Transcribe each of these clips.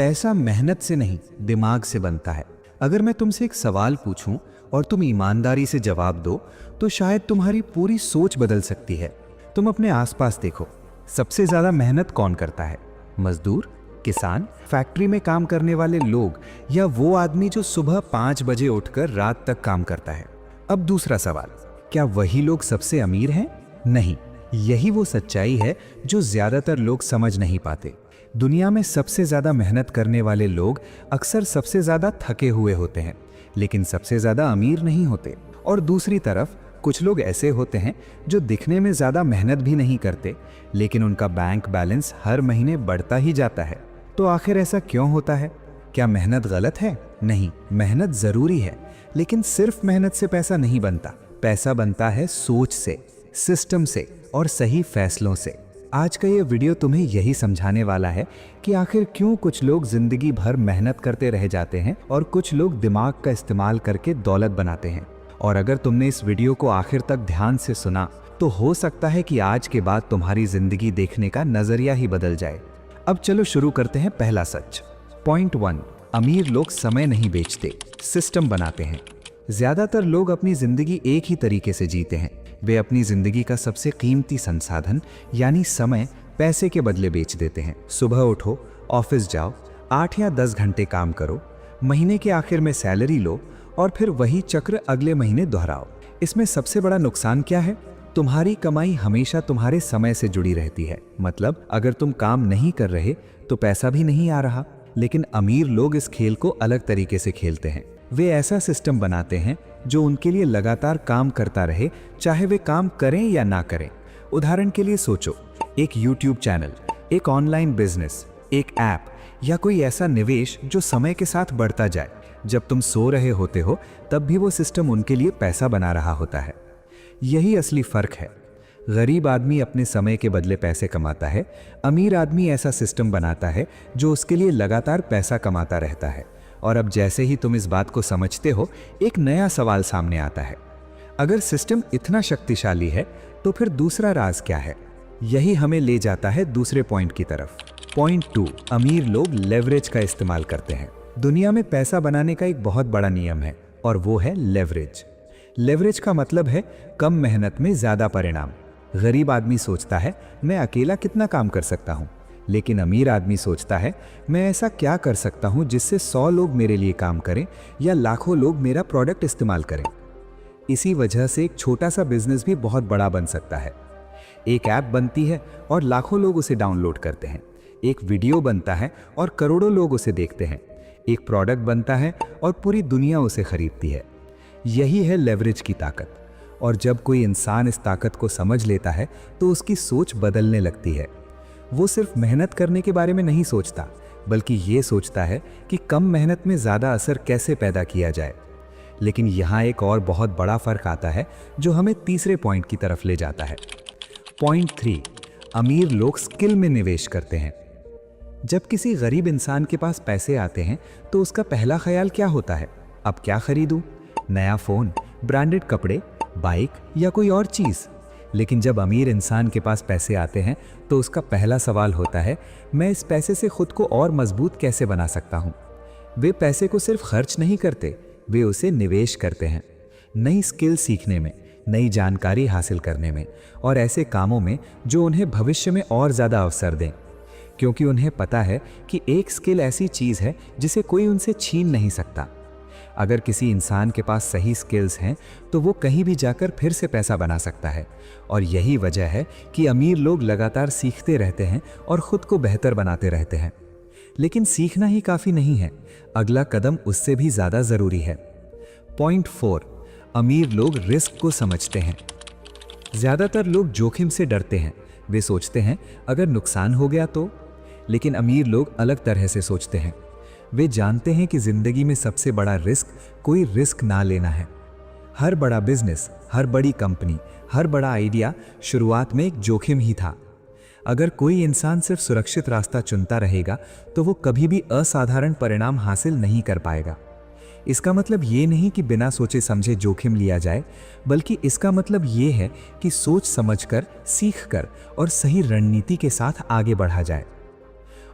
पैसा मेहनत से नहीं, दिमाग से बनता है। अगर मैं तुमसे एक सवाल पूछूं और तुम ईमानदारी से जवाब दो तो शायद तुम्हारी पूरी सोच बदल सकती है। तुम अपने आसपास देखो, सबसे ज्यादा मेहनत कौन करता है? मजदूर, किसान, फैक्ट्री में काम करने वाले लोग, या वो आदमी जो सुबह 5 बजे उठकर रात तक काम करता है? अब दूसरा सवाल, क्या वही लोग सबसे अमीर हैं? नहीं, यही वो सच्चाई है जो ज्यादातर लोग समझ नहीं पाते। दुनिया में सबसे ज्यादा मेहनत करने वाले लोग अक्सर सबसे ज्यादा थके हुए होते हैं, लेकिन सबसे ज्यादा अमीर नहीं होते। और दूसरी तरफ कुछ लोग ऐसे होते हैं जो दिखने में ज्यादा मेहनत भी नहीं करते, लेकिन उनका बैंक बैलेंस हर महीने बढ़ता ही जाता है। तो आखिर ऐसा क्यों होता है? क्या मेहनत गलत है? नहीं, मेहनत जरूरी है, लेकिन सिर्फ मेहनत से पैसा नहीं बनता। पैसा बनता है सोच से, सिस्टम से और सही फैसलों से। आज का ये वीडियो तुम्हें यही समझाने वाला है कि आखिर क्यों कुछ लोग जिंदगी भर मेहनत करते रह जाते हैं और कुछ लोग दिमाग का इस्तेमाल करके दौलत बनाते हैं। और अगर तुमने इस वीडियो को आखिर तक ध्यान से सुना तो हो सकता है कि आज के बाद तुम्हारी जिंदगी देखने का नजरिया ही बदल जाए। अब चलो शुरू करते हैं पहला सच। पॉइंट 1, अमीर लोग समय नहीं बेचते, सिस्टम बनाते हैं। ज्यादातर लोग अपनी जिंदगी एक ही तरीके से जीते हैं। वे अपनी जिंदगी का सबसे कीमती संसाधन यानी समय पैसे के बदले बेच देते हैं। सुबह उठो, ऑफिस जाओ, 8 या 10 घंटे काम करो, महीने के आखिर में सैलरी लो और फिर वही चक्र अगले महीने दोहराओ। इसमें सबसे बड़ा नुकसान क्या है? तुम्हारी कमाई हमेशा तुम्हारे समय से जुड़ी रहती है। मतलब अगर तुम काम नहीं कर रहे तो पैसा भी नहीं आ रहा। लेकिन अमीर लोग इस खेल को अलग तरीके से खेलते हैं। वे ऐसा सिस्टम बनाते हैं जो उनके लिए लगातार काम करता रहे, चाहे वे काम करें या ना करें। उदाहरण के लिए सोचो, एक YouTube चैनल, एक ऑनलाइन बिजनेस, एक ऐप या कोई ऐसा निवेश जो समय के साथ बढ़ता जाए। जब तुम सो रहे होते हो तब भी वो सिस्टम उनके लिए पैसा बना रहा होता है। यही असली फर्क है। गरीब आदमी अपने समय के बदले पैसे कमाता है, अमीर आदमी ऐसा सिस्टम बनाता है जो उसके लिए लगातार पैसा कमाता रहता है। और अब जैसे ही तुम इस बात को समझते हो, एक नया सवाल सामने आता है। अगर सिस्टम इतना शक्तिशाली है तो फिर दूसरा राज क्या है? यही हमें ले जाता है दूसरे पॉइंट की तरफ। पॉइंट 2, अमीर लोग लेवरेज का इस्तेमाल करते हैं। दुनिया में पैसा बनाने का एक बहुत बड़ा नियम है और वो है लेवरेज। लेवरेज का मतलब है कम मेहनत में ज्यादा परिणाम। गरीब आदमी सोचता है मैं अकेला कितना काम कर सकता हूँ, लेकिन अमीर आदमी सोचता है मैं ऐसा क्या कर सकता हूं जिससे 100 लोग मेरे लिए काम करें या लाखों लोग मेरा प्रोडक्ट इस्तेमाल करें। इसी वजह से एक छोटा सा बिजनेस भी बहुत बड़ा बन सकता है। एक ऐप बनती है और लाखों लोग उसे डाउनलोड करते हैं। एक वीडियो बनता है और करोड़ों लोग उसे देखते हैं। एक प्रोडक्ट बनता है और पूरी दुनिया उसे खरीदती है। यही है लेवरेज की ताकत। और जब कोई इंसान इस ताकत को समझ लेता है तो उसकी सोच बदलने लगती है। वो सिर्फ मेहनत करने के बारे में नहीं सोचता, बल्कि ये सोचता है कि कम मेहनत में ज़्यादा असर कैसे पैदा किया जाए। लेकिन यहाँ एक और बहुत बड़ा फर्क आता है जो हमें तीसरे पॉइंट की तरफ ले जाता है। पॉइंट 3, अमीर लोग स्किल में निवेश करते हैं। जब किसी गरीब इंसान के पास पैसे आते हैं तो उसका पहला ख्याल क्या होता है? अब क्या खरीदूं? नया फ़ोन, ब्रांडेड कपड़े, बाइक या कोई और चीज़? लेकिन जब अमीर इंसान के पास पैसे आते हैं तो उसका पहला सवाल होता है मैं इस पैसे से खुद को और मजबूत कैसे बना सकता हूँ। वे पैसे को सिर्फ खर्च नहीं करते, वे उसे निवेश करते हैं। नई स्किल सीखने में, नई जानकारी हासिल करने में और ऐसे कामों में जो उन्हें भविष्य में और ज़्यादा अवसर दें। क्योंकि उन्हें पता है कि एक स्किल ऐसी चीज़ है जिसे कोई उनसे छीन नहीं सकता। अगर किसी इंसान के पास सही स्किल्स हैं तो वो कहीं भी जाकर फिर से पैसा बना सकता है। और यही वजह है कि अमीर लोग लगातार सीखते रहते हैं और खुद को बेहतर बनाते रहते हैं। लेकिन सीखना ही काफ़ी नहीं है, अगला कदम उससे भी ज़्यादा ज़रूरी है। पॉइंट 4, अमीर लोग रिस्क को समझते हैं। ज़्यादातर लोग जोखिम से डरते हैं। वे सोचते हैं अगर नुकसान हो गया तो। लेकिन अमीर लोग अलग तरह से सोचते हैं। वे जानते हैं कि जिंदगी में सबसे बड़ा रिस्क कोई रिस्क ना लेना है। हर बड़ा बिजनेस, हर बड़ी कंपनी, हर बड़ा आइडिया शुरुआत में एक जोखिम ही था। अगर कोई इंसान सिर्फ सुरक्षित रास्ता चुनता रहेगा तो वो कभी भी असाधारण परिणाम हासिल नहीं कर पाएगा। इसका मतलब ये नहीं कि बिना सोचे समझे जोखिम लिया जाए, बल्कि इसका मतलब ये है कि सोच समझकर, सीखकर और सही रणनीति के साथ आगे बढ़ा जाए।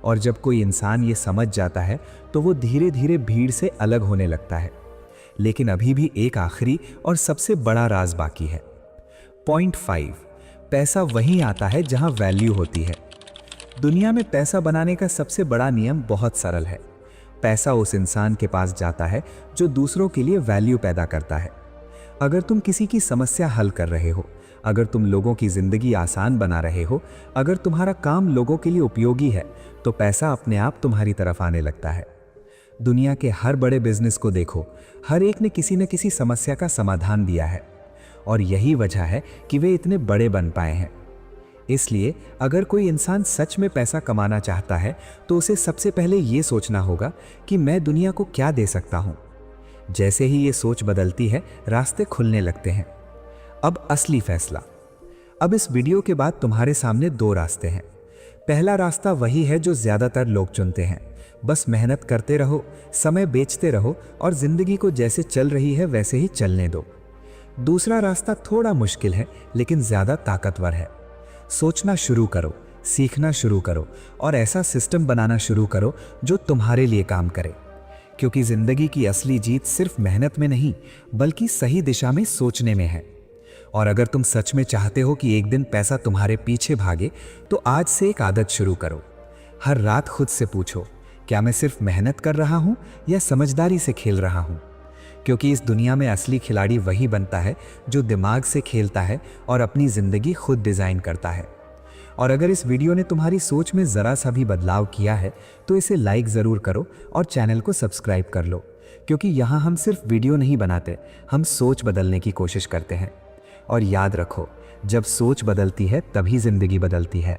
और जब कोई इंसान ये समझ जाता है तो वो धीरे धीरे भीड़ से अलग होने लगता है। लेकिन अभी भी एक आखिरी और सबसे बड़ा राज बाकी है। पॉइंट 5, पैसा वहीं आता है जहां वैल्यू होती है। दुनिया में पैसा बनाने का सबसे बड़ा नियम बहुत सरल है। पैसा उस इंसान के पास जाता है जो दूसरों के लिए वैल्यू पैदा करता है। अगर तुम किसी की समस्या हल कर रहे हो, अगर तुम लोगों की जिंदगी आसान बना रहे हो, अगर तुम्हारा काम लोगों के लिए उपयोगी है, तो पैसा अपने आप तुम्हारी तरफ आने लगता है। दुनिया के हर बड़े बिजनेस को देखो, हर एक ने किसी न किसी समस्या का समाधान दिया है और यही वजह है कि वे इतने बड़े बन पाए हैं। इसलिए अगर कोई इंसान सच में पैसा कमाना चाहता है तो उसे सबसे पहले ये सोचना होगा कि मैं दुनिया को क्या दे सकता हूँ। जैसे ही ये सोच बदलती है, रास्ते खुलने लगते हैं। अब असली फैसला। अब इस वीडियो के बाद तुम्हारे सामने 2 रास्ते हैं। पहला रास्ता वही है जो ज़्यादातर लोग चुनते हैं, बस मेहनत करते रहो, समय बेचते रहो और ज़िंदगी को जैसे चल रही है वैसे ही चलने दो। दूसरा रास्ता थोड़ा मुश्किल है लेकिन ज़्यादा ताकतवर है। सोचना शुरू करो, सीखना शुरू करो और ऐसा सिस्टम बनाना शुरू करो जो तुम्हारे लिए काम करे, क्योंकि ज़िंदगी की असली जीत सिर्फ मेहनत में नहीं बल्कि सही दिशा में सोचने में है। और अगर तुम सच में चाहते हो कि एक दिन पैसा तुम्हारे पीछे भागे, तो आज से एक आदत शुरू करो। हर रात खुद से पूछो, क्या मैं सिर्फ मेहनत कर रहा हूँ या समझदारी से खेल रहा हूँ? क्योंकि इस दुनिया में असली खिलाड़ी वही बनता है जो दिमाग से खेलता है और अपनी ज़िंदगी खुद डिज़ाइन करता है। और अगर इस वीडियो ने तुम्हारी सोच में ज़रा सा भी बदलाव किया है तो इसे लाइक ज़रूर करो और चैनल को सब्सक्राइब कर लो, क्योंकि यहाँ हम सिर्फ वीडियो नहीं बनाते, हम सोच बदलने की कोशिश करते हैं। और याद रखो, जब सोच बदलती है तभी ज़िंदगी बदलती है।